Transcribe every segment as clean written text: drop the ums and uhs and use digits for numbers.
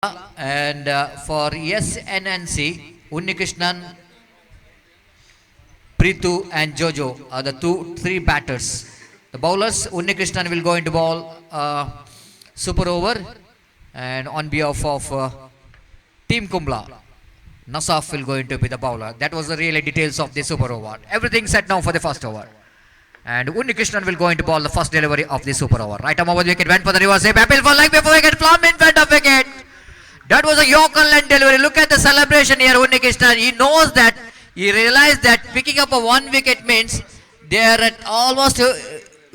And for SNNC, Unnikrishnan, Pritu and Jojo are the three batters. The bowlers, Unnikrishnan will go into ball super over, and on behalf of Team Kumbla, Nasaf will go into be the bowler. That was the real details of the super over. Everything set now for the first over. And Unnikrishnan will go into ball the first delivery of the super over. Right arm over the wicket, went for the reverse save. Appeal for leg before wicket, plumb in front of wicket. That was a Yorker line delivery. Look at the celebration here, Unnikrishnan. He knows that, he realized that picking up a one wicket means they are at almost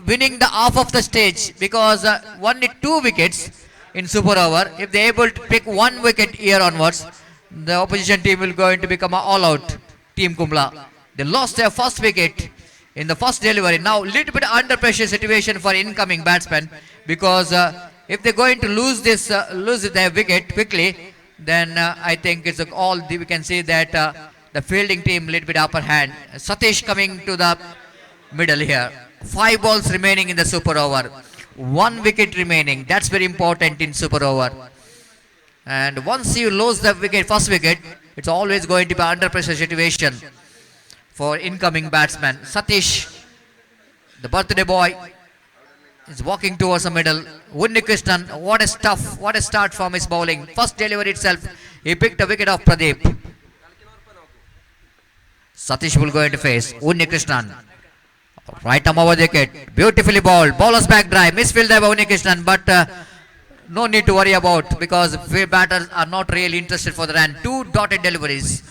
winning the half of the stage, because only two wickets in super over. If they are able to pick one wicket here onwards, the opposition team will going to become an all-out Team Kumbla. They lost their first wicket in the first delivery. Now little bit under pressure situation for incoming batsmen, because if they're going to lose their wicket quickly, then I think it's all we can see that the fielding team little bit upper hand. Satish coming to the middle here. 5 balls remaining in the super over. 1 wicket remaining. That's very important in super over. And once you lose the wicket, first wicket, it's always going to be under pressure situation for incoming batsman. Satish, the birthday boy, is walking towards the middle. Unnikrishnan, what a stuff, what a start from his bowling. First delivery itself, he picked a wicket of Pradeep. Satish will go into face. Unnikrishnan, right arm over the wicket, beautifully bowled. Bowler's back drive, misfield there by Unnikrishnan, but no need to worry about, because batters are not really interested for the run. 2 dotted deliveries.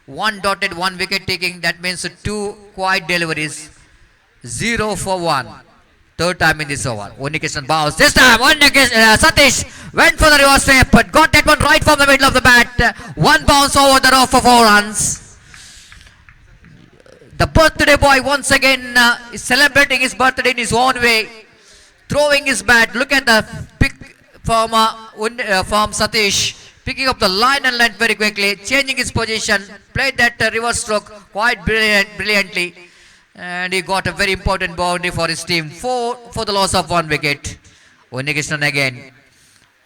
1 dotted, 1 wicket taking, that means 2 quiet deliveries. 0 for 1. Third time in this over. Unnikrishnan bows. This time Satish went for the reverse sweep, but got that one right from the middle of the bat. 1 bounce over the row for 4 runs. The birthday boy once again is celebrating his birthday in his own way, throwing his bat. Look at the pick from Satish, picking up the line and length very quickly, changing his position, played that reverse stroke quite brilliantly, and he got a very important boundary for his team. 4 for the loss of 1 wicket. Unnikrishnan again,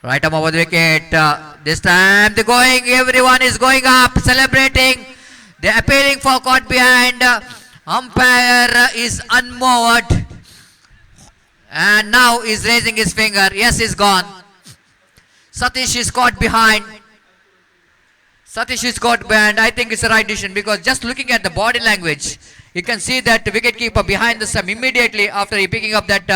right arm over the wicket. This time everyone is going up, celebrating. They're appealing for caught behind. Umpire is unmoved, and now is raising his finger. Yes, he's gone. Satish is caught behind. Satish is caught behind. I think it's the right decision, because just looking at the body language, you can see that the wicketkeeper behind the stump, immediately after he picking up that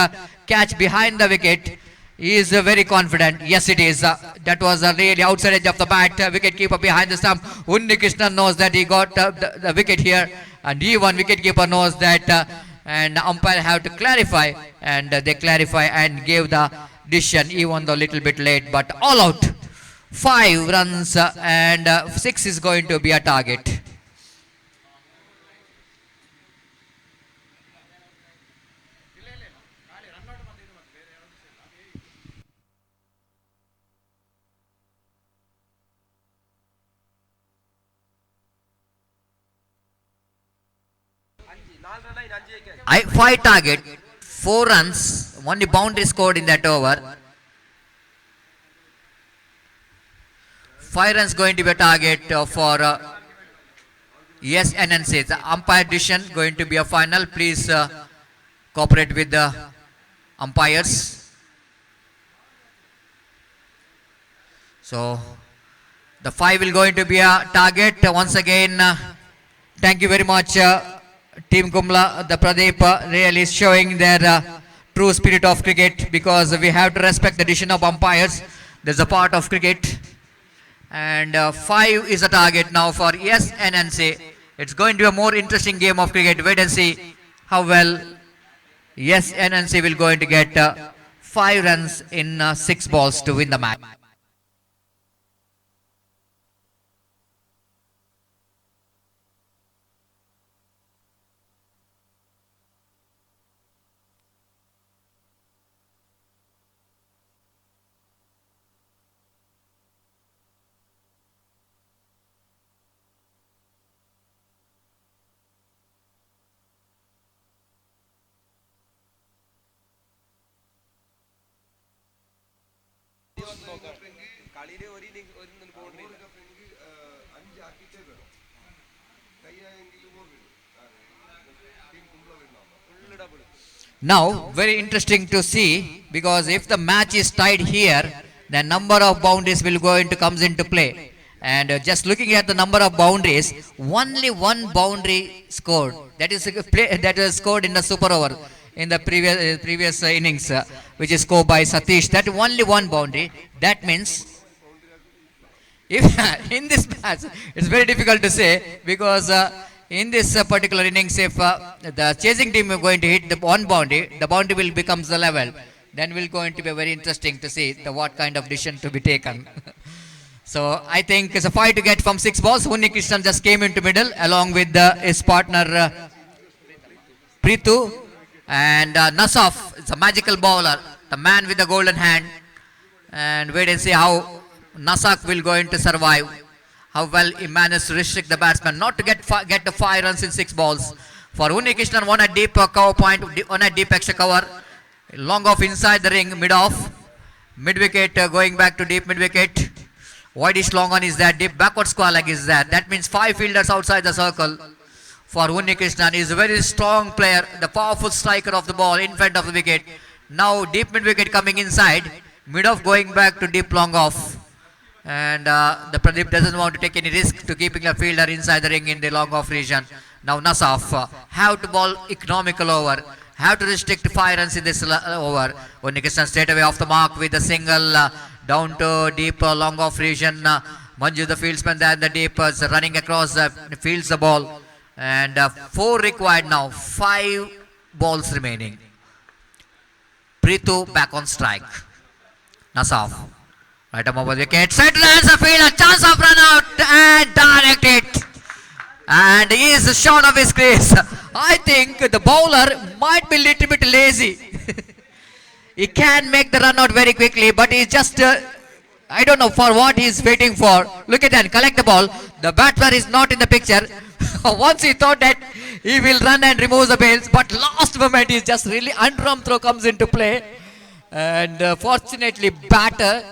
catch behind the wicket, he is very confident. Yes, it is. That was really outside edge of the bat. Wicketkeeper behind the stump. Unnikrishnan knows that he got the wicket here, and even wicketkeeper knows that, and umpire have to clarify, and they clarify and gave the decision, even though a little bit late, but all out. 5 runs and 6 is going to be a target. I 5 target, 4 runs, only boundary scored in that over. 5 runs going to be a target for yes NNC. The umpire decision going to be a final. Please cooperate with the umpires. So the 5 will going to be a target. Once again, thank you very much, Team Kumbla. The Pradeep really showing their true spirit of cricket, because we have to respect the decision of umpires. There's a part of cricket. And 5 is a target now for yes NNC. It's going to be a more interesting game of cricket. Wait and see how well yes NNC will going to get 5 runs in 6 balls to win the match. Now, very interesting to see because if the match is tied here, the number of boundaries will go into comes into play. And just looking at the number of boundaries, only one boundary scored. That is that was scored in the super over in the previous innings, which is scored by Satish. That only one boundary. That means if in this match, it's very difficult to say because in this particular innings, if the chasing team is going to hit the the boundary will becomes the level. Then will going to be very interesting to see what kind of decision to be taken. So I think it's a fight to get from 6 balls. Unni Krishnan just came into middle along with his partner Preetu and Nasaf. It's a magical bowler, the man with the golden hand. And wait and see how Nasak will going to survive. How well he managed to restrict the batsman not to get the 5 runs in 6 balls. For Unni Krishnan, one a deep cover point, one a deep extra cover. Long off inside the ring, mid off. Mid wicket going back to deep mid wicket. Wideish long on is there, deep backward square leg is there. That means 5 fielders outside the circle for Unni Krishnan. He is a very strong player, the powerful striker of the ball in front of the wicket. Now deep mid wicket coming inside, mid off going back to deep long off. And the Pradeep doesn't want to take any risk to keeping a fielder inside the ring in the long off region. Now Nasaf have to bowl economical over. Have to restrict 5 runs in this over. Unni Krishnan straight away off the mark with a single down to deep long off region. Manju the fieldsman there in the deep running across fields the ball. And 4 required now. 5 balls remaining. Preetu back on strike. Nasaf. Right above the wicket. Set lands the field. A chance of run out and direct it. And he is short of his crease. I think the bowler might be little bit lazy. He can make the run out very quickly, but he's just, I don't know for what he's waiting for. Look at that, collect the ball. The batsman is not in the picture. Once he thought that he will run and remove the bails, but last moment is just really underarm throw comes into play. And fortunately, batter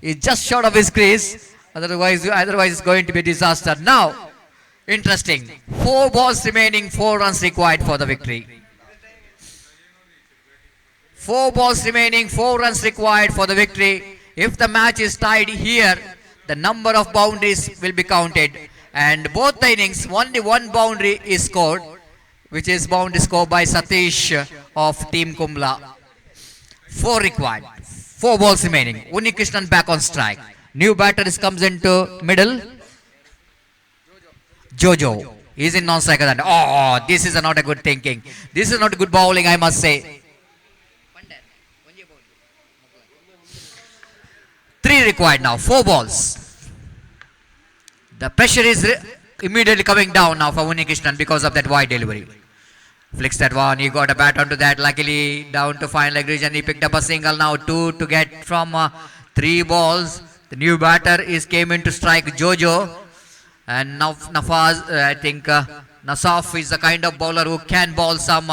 is just short of his crease. Otherwise it's going to be a disaster. Now, interesting. 4 balls remaining, 4 runs required for the victory. 4 balls remaining, 4 runs required for the victory. If the match is tied here, the number of boundaries will be counted. And both the innings, only one boundary is scored, which is boundary scored by Satish of Team Kumla. 4 required, 4 balls remaining. Unni Krishnan back on strike. New batter comes into middle. Jojo is in non-strike. Oh, this is not a good thinking. This is not a good bowling, I must say. 3 required now, 4 balls. The pressure is immediately coming down now for Unni Krishnan because of that wide delivery. Flicks that one, he got a bat onto that, luckily down to final leg region. He picked up a single now, 2 to get from 3 balls. The new batter came in to strike Jojo. And now Nafaz, I think Nasaf is the kind of bowler who can bowl some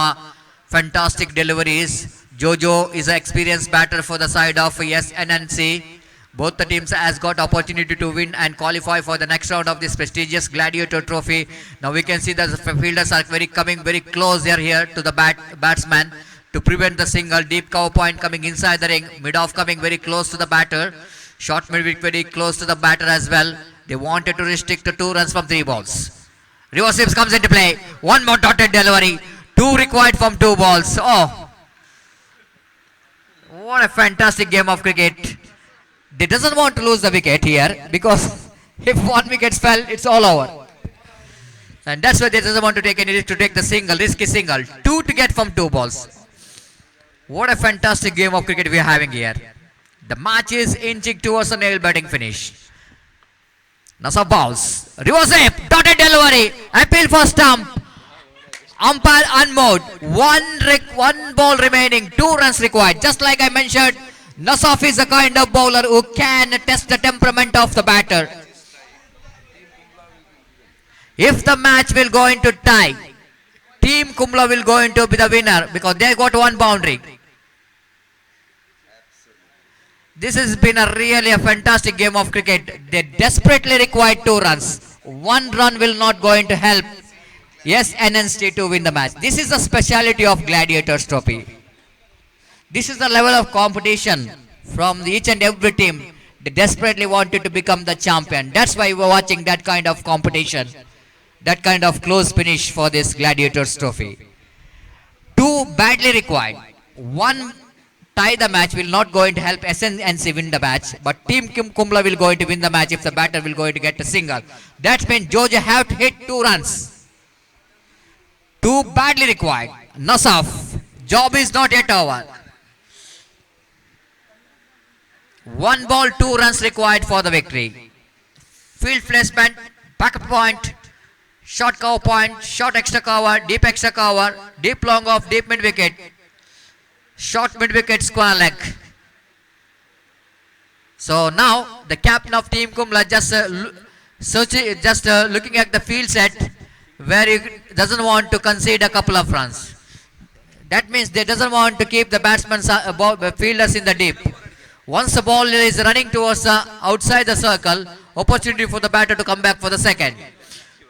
fantastic deliveries. Jojo is an experienced batter for the side of NNC. Both the teams has got opportunity to win and qualify for the next round of this prestigious Gladiator Trophy. Now we can see that the fielders are coming very close here to the batsman to prevent the single. Deep cover point coming inside the ring. Mid off coming very close to the batter. Short mid very close to the batter as well. They wanted to restrict to 2 runs from 3 balls. Reverse sweeps comes into play. One more dotted delivery. 2 required from 2 balls. Oh, what a fantastic game of cricket. They doesn't want to lose the wicket here because if 1 wicket fell, it's all over. And that's why they doesn't want to take any risk to take the single, risky single. 2 to get from 2 balls. What a fantastic game of cricket we are having here. The match is inching towards a nail batting finish. Nasaf balls. Reverse sweep. Dotted delivery. Appeal for stump. Umpire unmoved. One ball remaining. 2 runs required. Just like I mentioned, Nasaf is the kind of bowler who can test the temperament of the batter. If the match will go into tie, Team Kumla will go into be the winner because they got 1 boundary. This has been a really a fantastic game of cricket. They desperately required 2 runs. 1 run will not going to help. Yes, NNC to win the match. This is the speciality of Gladiators Trophy. This is the level of competition from each and every team. They desperately wanted to become the champion. That's why we're watching that kind of competition, that kind of close finish for this Gladiators Trophy. 2 badly required. 1 tie the match will not going to help SNNC win the match, but Team Kim Kumla will going to win the match if the batter will going to get a single. That means Georgia have to hit 2 runs. 2 badly required. Nasaf, job is not yet over. 1 ball, 2 runs required for the victory. Field placement, backup point, short cover point, short extra cover, deep long off, deep mid wicket, short mid wicket, square leg. So now the captain of Team Kumla just looking at the field set where he doesn't want to concede a couple of runs. That means they doesn't want to keep the batsmen fielders in the deep. Once the ball is running towards the outside the circle, opportunity for the batter to come back for the second.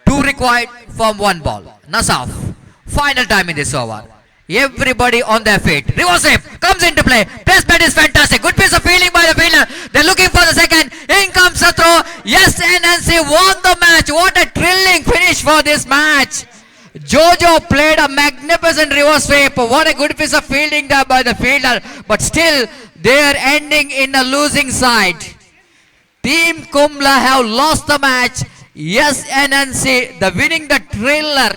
2 required from 1 ball. Nasaf, final time in this over. Everybody on their feet. Reverse hip comes into play. Placement is fantastic. Good piece of fielding by the fielder. They're looking for the second. In comes the throw. Yes, NNC won the match. What a thrilling finish for this match. Jojo played a magnificent reverse sweep. What a good piece of fielding there by the fielder. But still, they are ending in a losing side. Team Kumla have lost the match. Yes, NNC, the winning the thriller